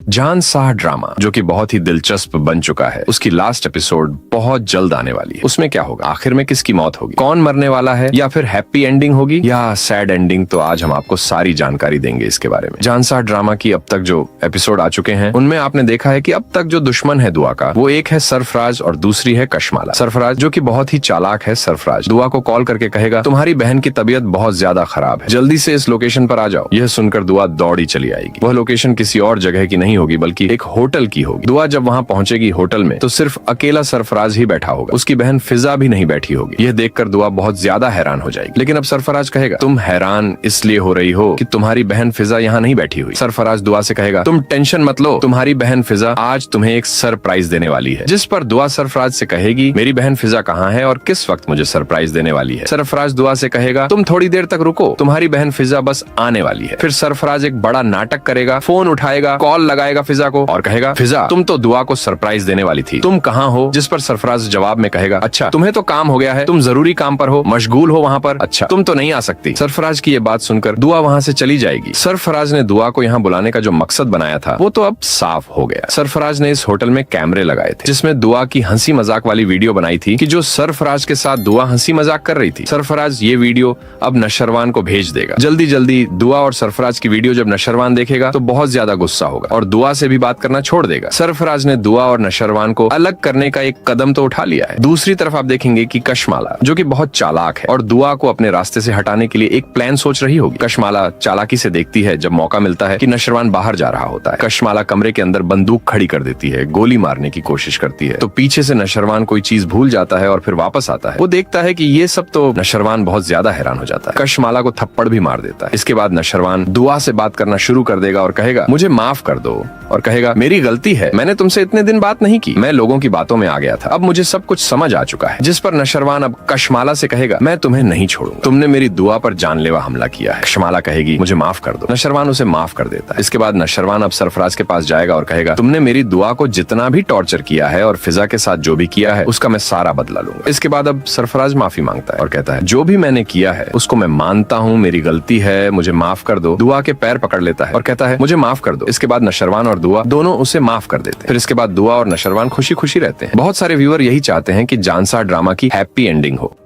जानसार ड्रामा जो कि बहुत ही दिलचस्प बन चुका है, उसकी लास्ट एपिसोड बहुत जल्द आने वाली है। उसमें क्या होगा, आखिर में किसकी मौत होगी, कौन मरने वाला है, या फिर हैप्पी एंडिंग होगी या सैड एंडिंग, तो आज हम आपको सारी जानकारी देंगे इसके बारे में। जानसार ड्रामा की अब तक जो एपिसोड आ चुके हैं उनमें आपने देखा है कि अब तक जो दुश्मन है दुआ का वो एक है सरफराज और दूसरी है कशमाला। सरफराज जो कि बहुत ही चालाक है, सरफराज दुआ को कॉल करके कहेगा तुम्हारी बहन की तबीयत बहुत ज्यादा खराब है, जल्दी से इस लोकेशन पर आ जाओ। यह सुनकर दुआ दौड़ी चली आएगी। वह लोकेशन किसी और जगह की नहीं होगी बल्कि एक होटल की होगी। दुआ जब वहां पहुंचेगी होटल में तो सिर्फ अकेला सरफराज ही बैठा होगा, उसकी बहन फिजा भी नहीं बैठी होगी। यह देखकर दुआ बहुत ज्यादा हैरान हो जाएगी। लेकिन अब सरफराज कहेगा तुम हैरान इसलिए हो रही हो कि तुम्हारी बहन फिजा यहाँ नहीं बैठी हुई। सरफराज दुआ से कहेगा तुम टेंशन मत लो, तुम्हारी बहन फिजा आज तुम्हें एक सरप्राइज देने वाली है। जिस पर दुआ सरफराज से कहेगी मेरी बहन फिजा कहाँ है और किस वक्त मुझे सरप्राइज देने वाली है। सरफराज दुआ से कहेगा तुम थोड़ी देर तक रुको, तुम्हारी बहन फिजा बस आने वाली है। फिर सरफराज एक बड़ा नाटक करेगा, फोन उठाएगा, कॉल लगाएगा फिजा को और कहेगा फिजा तुम तो दुआ को सरप्राइज देने वाली थी, तुम कहाँ हो। जिस पर सरफराज जवाब में कहेगा अच्छा तुम्हें तो काम हो गया है, तुम जरूरी काम पर हो, मशगूल हो वहाँ पर, अच्छा तुम तो नहीं आ सकती। सरफराज की ये बात सुनकर दुआ वहाँ से चली जाएगी। सरफराज ने दुआ को यहाँ बुलाने का जो मकसद बनाया था वो तो अब साफ हो गया। सरफराज ने इस होटल में कैमरे लगाए थे जिसमें दुआ की हंसी मजाक वाली वीडियो बनाई थी कि जो सरफराज के साथ दुआ हंसी मजाक कर रही थी। सरफराज ये वीडियो अब नशरवान को भेज देगा। जल्दी जल्दी दुआ और सरफराज की वीडियो जब नशरवान देखेगा तो बहुत ज्यादा गुस्सा होगा और दुआ से भी बात करना छोड़ देगा। सरफराज ने दुआ और नशरवान को अलग करने का एक कदम तो उठा लिया है। दूसरी तरफ आप देखेंगे कि कशमाला जो कि बहुत चालाक है और दुआ को अपने रास्ते से हटाने के लिए एक प्लान सोच रही होगी। कशमाला चालाकी से देखती है जब मौका मिलता है कि नशरवान बाहर जा रहा होता है। कशमाला कमरे के अंदर बंदूक खड़ी कर देती है, गोली मारने की कोशिश करती है तो पीछे से नशरवान कोई चीज भूल जाता है और फिर वापस आता है। वो देखता है कि ये सब तो नशरवान बहुत ज्यादा हैरान हो जाता है। कशमाला को थप्पड़ भी मार देता है। इसके बाद नशरवान दुआ से बात करना शुरू कर देगा और कहेगा मुझे माफ कर दो और कहेगा मेरी गलती है, मैंने तुमसे इतने दिन बात नहीं की, मैं लोगों की बातों में आ गया था, अब मुझे सब कुछ समझ आ चुका है। जिस पर नशरवान अब कशमाला से कहेगा मैं तुम्हें नहीं छोड़ूंगा, तुमने मेरी दुआ पर जानलेवा हमला किया है। कशमाला कहेगी मुझे माफ कर दो। नशरवान उसे माफ कर देता है। इसके बाद नशरवान अब सरफराज के पास जाएगा और कहेगा तुमने मेरी दुआ को जितना भी टॉर्चर किया है और फिजा के साथ जो भी किया है उसका मैं सारा बदला लूंगा। इसके बाद अब सरफराज माफी मांगता है और कहता है जो भी मैंने किया है उसको मैं मानता हूँ, मेरी गलती है, मुझे माफ कर दो। दुआ के पैर पकड़ लेता है और कहता है मुझे माफ कर दो। इसके बाद नशरवान और दुआ दोनों उसे माफ कर देते हैं। फिर इसके बाद दुआ और नशरवान खुशी खुशी रहते हैं। बहुत सारे व्यूअर यही चाहते हैं कि जानसार ड्रामा की हैप्पी एंडिंग हो।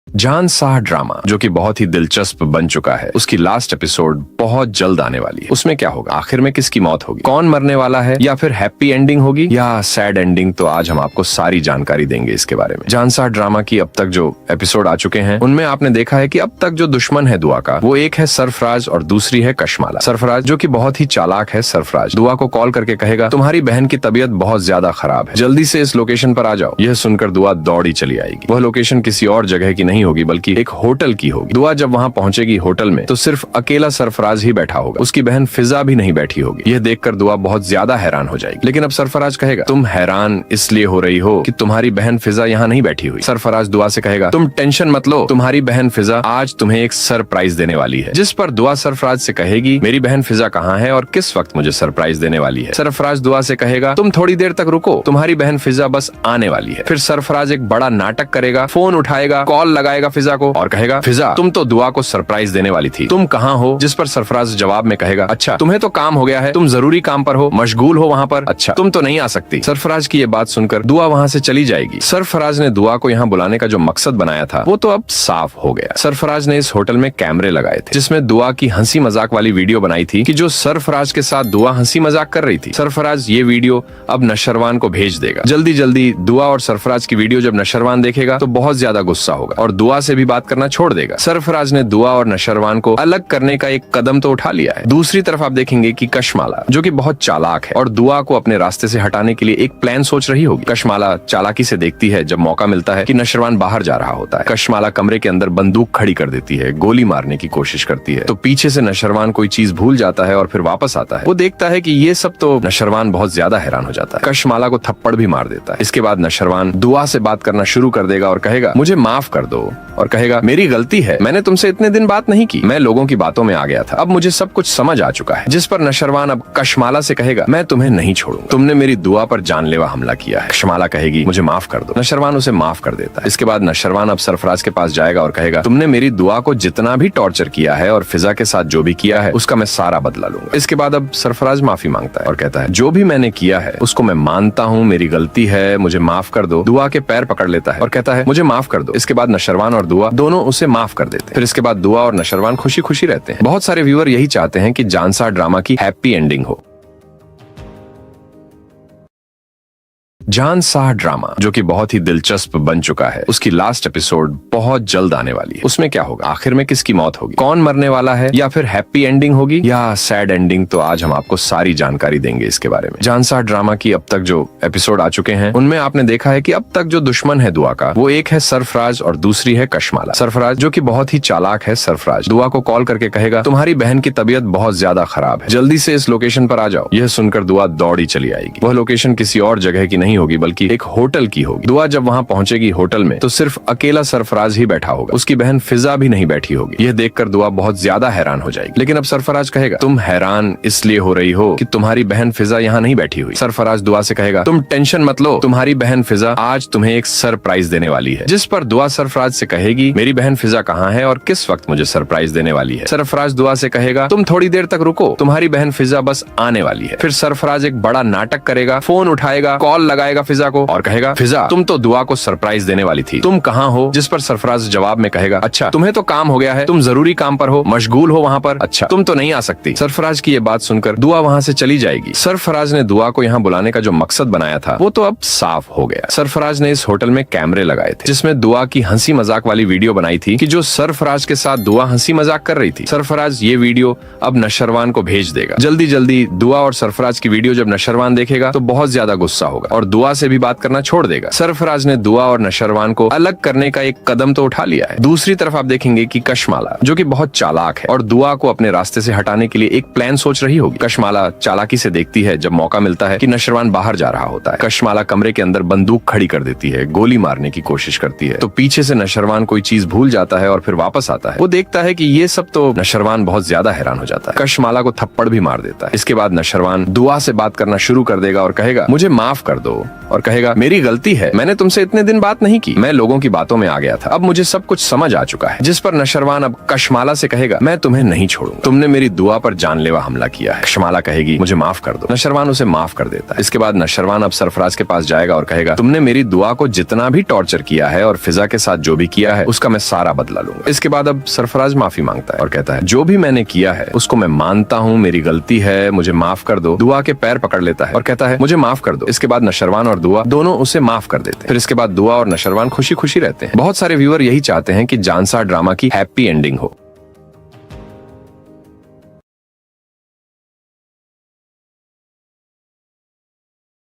जानसार ड्रामा जो कि बहुत ही दिलचस्प बन चुका है, उसकी लास्ट एपिसोड बहुत जल्द आने वाली है। उसमें क्या होगा, आखिर में किसकी मौत होगी, कौन मरने वाला है, या फिर हैप्पी एंडिंग होगी या सैड एंडिंग, तो आज हम आपको सारी जानकारी देंगे इसके बारे में। जानसार ड्रामा की अब तक जो एपिसोड आ चुके हैं उनमें आपने देखा है कि अब तक जो दुश्मन है दुआ का वो एक है सरफराज और दूसरी है कशमाला। सरफराज जो कि बहुत ही चालाक है, सरफराज दुआ को कॉल करके कहेगा तुम्हारी बहन की तबीयत बहुत ज्यादा खराब है, जल्दी से इस लोकेशन पर आ जाओ। यह सुनकर दुआ दौड़ी चली आएगी। वह लोकेशन किसी और जगह की नहीं होगी बल्कि एक होटल की होगी। दुआ जब वहां पहुंचेगी होटल में तो सिर्फ अकेला सरफराज ही बैठा होगा, उसकी बहन फिजा भी नहीं बैठी होगी। यह देखकर दुआ बहुत ज्यादा हैरान हो जाएगी। लेकिन अब सरफराज कहेगा तुम हैरान इसलिए हो रही हो कि तुम्हारी बहन फिजा यहाँ नहीं बैठी हुई। सरफराज दुआ से कहेगा तुम टेंशन मत लो, तुम्हारी बहन फिजा आज तुम्हें एक सरप्राइज देने वाली है। जिस पर दुआ सरफराज से कहेगी मेरी बहन फिजा कहाँ है और किस वक्त मुझे सरप्राइज देने वाली है। सरफराज दुआ से कहेगा तुम थोड़ी देर तक रुको, तुम्हारी बहन फिजा बस आने वाली है। फिर सरफराज एक बड़ा नाटक करेगा, फोन उठाएगा, कॉल लगाएगा फिजा को और कहेगा फिजा तुम तो दुआ को सरप्राइज देने वाली थी, तुम कहाँ हो। जिस पर सरफराज जवाब में कहेगा अच्छा तुम्हें तो काम हो गया है, तुम जरूरी काम पर हो, मशगूल हो वहाँ पर, अच्छा तुम तो नहीं आ सकती। सरफराज की ये बात सुनकर दुआ वहाँ से चली जाएगी। सरफराज ने दुआ को यहाँ बुलाने का जो मकसद बनाया था वो तो अब साफ हो गया। सरफराज ने इस होटल में कैमरे लगाए थे जिसमें दुआ की हंसी मजाक वाली वीडियो बनाई थी कि जो सरफराज के साथ दुआ हंसी मजाक कर रही थी। सरफराज ये वीडियो अब नशरवान को भेज देगा। जल्दी जल्दी दुआ और सरफराज की वीडियो जब नशरवान देखेगा तो बहुत ज्यादा गुस्सा होगा और दुआ से भी बात करना छोड़ देगा। सरफराज ने दुआ और नशरवान को अलग करने का एक कदम तो उठा लिया है। दूसरी तरफ आप देखेंगे कि कशमाला, जो कि बहुत चालाक है और दुआ को अपने रास्ते से हटाने के लिए एक प्लान सोच रही होगी। कशमाला चालाकी से देखती है जब मौका मिलता है कि नशरवान बाहर जा रहा होता है। कशमाला कमरे के अंदर बंदूक खड़ी कर देती है, गोली मारने की कोशिश करती है, तो पीछे से नशरवान कोई चीज भूल जाता है और फिर वापस आता है। वो देखता है कि ये सब तो नशरवान बहुत ज्यादा हैरान हो जाता है। कशमाला को थप्पड़ भी मार देता है। इसके बाद नशरवान दुआ से बात करना शुरू कर देगा और कहेगा, मुझे माफ कर दो, और कहेगा, मेरी गलती है, मैंने तुमसे इतने दिन बात नहीं की, मैं लोगों की बातों में आ गया था, अब मुझे सब कुछ समझ आ चुका है। जिस पर नशरवान अब कशमाला से कहेगा, मैं तुम्हें नहीं छोड़ूंगा, तुमने मेरी दुआ पर जानलेवा हमला किया है। कशमाला कहेगी, मुझे माफ कर दो। नशरवान उसे माफ कर देता है। इसके बाद नशरवान अब सरफराज के पास जाएगा और कहेगा, तुमने मेरी दुआ को जितना भी टॉर्चर किया है और फिजा के साथ जो भी किया है उसका मैं सारा बदला लूंगा। इसके बाद अब सरफराज माफी मांगता है और कहता है, जो भी मैंने किया है उसको मैं मानता हूँ, मेरी गलती है, मुझे माफ कर दो। दुआ के पैर पकड़ लेता है और कहता है, मुझे माफ कर दो। इसके बाद नशरवान और दुआ दोनों उसे माफ कर देते हैं। फिर इसके बाद दुआ और नशरवान खुशी खुशी रहते हैं। बहुत सारे व्यूअर यही चाहते हैं कि जानसार ड्रामा की हैप्पी एंडिंग हो। जानसार ड्रामा, जो कि बहुत ही दिलचस्प बन चुका है, उसकी लास्ट एपिसोड बहुत जल्द आने वाली है। उसमें क्या होगा, आखिर में किसकी मौत होगी, कौन मरने वाला है, या फिर हैप्पी एंडिंग होगी या सैड एंडिंग, तो आज हम आपको सारी जानकारी देंगे इसके बारे में। जानसार ड्रामा की अब तक जो एपिसोड आ चुके हैं उनमें आपने देखा है कि अब तक जो दुश्मन है दुआ का, वो एक है सरफराज और दूसरी है कशमाला। सरफराज, जो कि बहुत ही चालाक है, सरफराज दुआ को कॉल करके कहेगा, तुम्हारी बहन की तबीयत बहुत ज्यादा खराब है, जल्दी से इस लोकेशन पर आ जाओ। यह सुनकर दुआ दौड़ी चली आएगी। वह लोकेशन किसी और जगह की नहीं होगी बल्कि एक होटल की होगी। दुआ जब वहां पहुंचेगी होटल में तो सिर्फ अकेला सरफराज ही बैठा होगा, उसकी बहन फिजा भी नहीं बैठी होगी। यह देखकर दुआ बहुत ज्यादा हैरान हो जाएगी। लेकिन अब सरफराज कहेगा, तुम हैरान इसलिए हो रही हो कि तुम्हारी बहन फिजा यहाँ नहीं बैठी हुई। सरफराज दुआ से कहेगा, तुम टेंशन मत लो, तुम्हारी बहन फिजा आज तुम्हें एक सरप्राइज देने वाली है। जिस पर दुआ सरफराज से कहेगी, मेरी बहन फिजा कहाँ है और किस वक्त मुझे सरप्राइज देने वाली है। सरफराज दुआ से कहेगा, तुम थोड़ी देर तक रुको, तुम्हारी बहन फिजा बस आने वाली है। फिर सरफराज एक बड़ा नाटक करेगा, फोन उठाएगा, कॉल लगाएगा फिजा को और कहेगा, फिजा तुम तो दुआ को सरप्राइज देने वाली थी, तुम कहाँ हो। जिस पर सरफराज जवाब में कहेगा, अच्छा तुम्हें तो काम हो गया है, तुम जरूरी काम पर हो, मशगूल हो वहाँ पर, अच्छा तुम तो नहीं आ सकती। सरफराज की ये बात सुनकर दुआ वहाँ से चली जाएगी। सरफराज ने दुआ को यहाँ बुलाने का जो मकसद बनाया था वो तो अब साफ हो गया। सरफराज ने इस होटल में कैमरे लगाए थे जिसमें दुआ की हंसी मजाक वाली वीडियो बनाई थी कि जो सरफराज के साथ दुआ हंसी मजाक कर रही थी। सरफराज ये वीडियो अब नशरवान को भेज देगा। जल्दी जल्दी दुआ और सरफराज की वीडियो जब नशरवान देखेगा तो बहुत ज्यादा गुस्सा होगा और दुआ से भी बात करना छोड़ देगा। सरफराज ने दुआ और नशरवान को अलग करने का एक कदम तो उठा लिया है। दूसरी तरफ आप देखेंगे कि कशमाला, जो कि बहुत चालाक है और दुआ को अपने रास्ते से हटाने के लिए एक प्लान सोच रही होगी। कशमाला चालाकी से देखती है जब मौका मिलता है कि नशरवान बाहर जा रहा होता है। कशमाला कमरे के अंदर बंदूक खड़ी कर देती है, गोली मारने की कोशिश करती है, तो पीछे से नशरवान कोई चीज भूल जाता है और फिर वापस आता है। वो देखता है कि ये सब तो नशरवान बहुत ज्यादा हैरान हो जाता है। कशमाला को थप्पड़ भी मार देता है। इसके बाद नशरवान दुआ से बात करना शुरू कर देगा और कहेगा, मुझे माफ कर दो, और कहेगा, मेरी गलती है, मैंने तुमसे इतने दिन बात नहीं की, मैं लोगों की बातों में आ गया था, अब मुझे सब कुछ समझ आ चुका है। जिस पर नशरवान अब कशमाला से कहेगा, मैं तुम्हें नहीं छोड़ूंगा, तुमने मेरी दुआ पर जानलेवा हमला किया है। कशमाला कहेगी, मुझे माफ कर दो। नशरवान उसे माफ कर देता है। इसके बाद नशरवान अब सरफराज के पास जाएगा और कहेगा, तुमने मेरी दुआ को जितना भी टॉर्चर किया है और फिजा के साथ जो भी किया है उसका मैं सारा बदला लूंगा। इसके बाद अब सरफराज माफी मांगता है और कहता है, जो भी मैंने किया है उसको मैं मानता हूँ, मेरी गलती है, मुझे माफ कर दो। दुआ के पैर पकड़ लेता है और कहता है, मुझे माफ कर दो। इसके बाद नशरवान और दुआ दोनों उसे माफ कर देते हैं। फिर इसके बाद दुआ और नशरवान खुशी खुशी रहते हैं। बहुत सारे व्यूअर यही चाहते हैं कि जानसार ड्रामा की हैप्पी एंडिंग हो।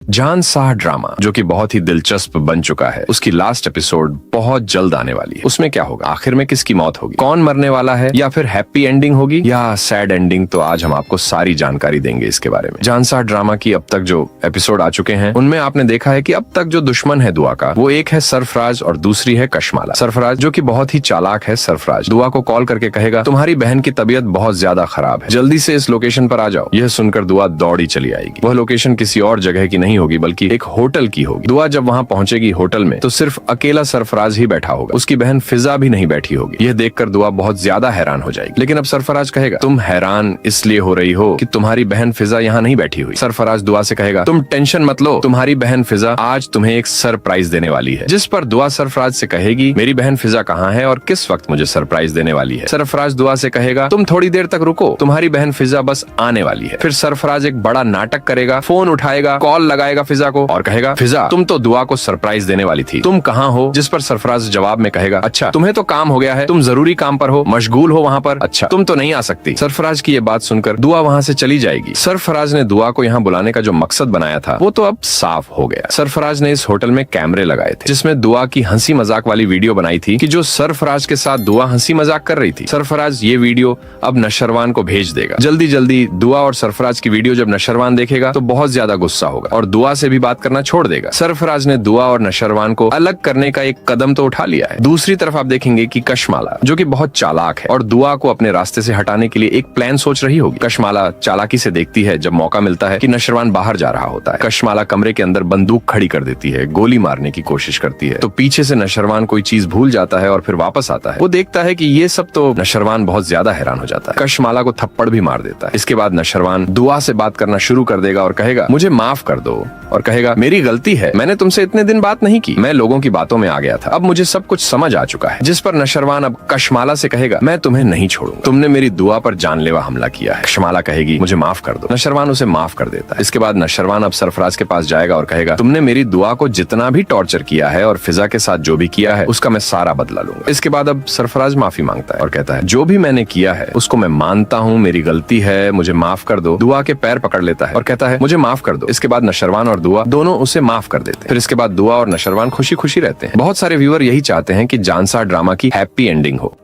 जानसार ड्रामा, जो कि बहुत ही दिलचस्प बन चुका है, उसकी लास्ट एपिसोड बहुत जल्द आने वाली है। उसमें क्या होगा, आखिर में किसकी मौत होगी, कौन मरने वाला है, या फिर हैप्पी एंडिंग होगी या सैड एंडिंग, तो आज हम आपको सारी जानकारी देंगे इसके बारे में। जानसार ड्रामा की अब तक जो एपिसोड आ चुके हैं उनमें आपने देखा है कि अब तक जो दुश्मन है दुआ का, वो एक है सरफराज और दूसरी है कशमाला। सरफराज, जो कि बहुत ही चालाक है, सरफराज दुआ को कॉल करके कहेगा, तुम्हारी बहन की तबीयत बहुत ज्यादा खराब है, जल्दी से इस लोकेशन पर आ जाओ। यह सुनकर दुआ दौड़ी चली आएगी। वह लोकेशन किसी और जगह की नहीं होगी बल्कि एक होटल की होगी। दुआ जब वहां पहुंचेगी होटल में तो सिर्फ अकेला सरफराज ही बैठा होगा, उसकी बहन फिजा भी नहीं बैठी होगी। यह देखकर दुआ बहुत ज्यादा हैरान हो जाएगी। लेकिन अब सरफराज कहेगा, तुम हैरान इसलिए हो रही हो कि तुम्हारी बहन फिजा यहाँ नहीं बैठी हुई। सरफराज दुआ से कहेगा, तुम टेंशन मत लो, तुम्हारी बहन फिजा आज तुम्हें एक सरप्राइज देने वाली है। जिस पर दुआ सरफराज से कहेगी, मेरी बहन फिजा कहाँ है और किस वक्त मुझे सरप्राइज देने वाली है। सरफराज दुआ से कहेगा, तुम थोड़ी देर तक रुको, तुम्हारी बहन फिजा बस आने वाली है। फिर सरफराज एक बड़ा नाटक करेगा, फोन उठाएगा, कॉल लगाएगा बुलाएगा फिजा को और कहेगा, फिजा तुम तो दुआ को सरप्राइज देने वाली थी, तुम कहाँ हो? जिस पर सरफराज जवाब में कहेगा, अच्छा तुम्हें तो काम हो गया है, तुम जरूरी काम पर हो, मशगूल हो वहाँ पर, अच्छा तुम तो नहीं आ सकती। सरफराज की ये बात सुनकर दुआ वहाँ से चली जाएगी। सरफराज ने दुआ को यहाँ बुलाने का जो मकसद बनाया था वो तो अब साफ हो गया। सरफराज ने इस होटल में कैमरे लगाए थे जिसमें दुआ की हंसी मजाक वाली वीडियो बनाई थी कि जो सरफराज के साथ दुआ हंसी मजाक कर रही थी। सरफराज ये वीडियो अब नशरवान को भेज देगा। जल्दी जल्दी दुआ और सरफराज की वीडियो जब नशरवान देखेगा तो बहुत ज्यादा गुस्सा होगा और दुआ से भी बात करना छोड़ देगा। सरफराज ने दुआ और नशरवान को अलग करने का एक कदम तो उठा लिया है। दूसरी तरफ आप देखेंगे कि कशमाला जो कि बहुत चालाक है और दुआ को अपने रास्ते से हटाने के लिए एक प्लान सोच रही होगी। कशमाला चालाकी से देखती है जब मौका मिलता है कि नशरवान बाहर जा रहा होता है। कशमाला कमरे के अंदर बंदूक खड़ी कर देती है, गोली मारने की कोशिश करती है, तो पीछे से नशरवान कोई चीज भूल जाता है और फिर वापस आता है। वो देखता है कि ये सब तो नशरवान बहुत ज्यादा हैरान हो जाता है। कशमाला को थप्पड़ भी मार देता है। इसके बाद नशरवान दुआ से बात करना शुरू कर देगा और कहेगा, मुझे माफ कर दो, और कहेगा, मेरी गलती है, मैंने तुमसे इतने दिन बात नहीं की, मैं लोगों की बातों में आ गया था, अब मुझे सब कुछ समझ आ चुका है। जिस पर नशरवान अब कशमाला से कहेगा, मैं तुम्हें नहीं छोड़ूंगा, तुमने मेरी दुआ पर जानलेवा हमला किया है। कशमाला कहेगी, मुझे माफ कर दो। नशरवान उसे माफ कर देता है। इसके बाद नशरवान अब सरफराज के पास जाएगा और कहेगा, तुमने मेरी दुआ को जितना भी टॉर्चर किया है और फिजा के साथ जो भी किया है उसका मैं सारा बदला लूंगा। इसके बाद अब सरफराज माफी मांगता है और कहता है, जो भी मैंने किया है उसको मैं मानता हूँ, मेरी गलती है, मुझे माफ कर दो। दुआ के पैर पकड़ लेता है और कहता है, मुझे माफ कर दो। इसके बाद नशरवान और दुआ दोनों उसे माफ कर देते हैं। फिर इसके बाद दुआ और नशरवान खुशी खुशी रहते हैं। बहुत सारे व्यूअर यही चाहते हैं कि जानसार ड्रामा की हैप्पी एंडिंग हो।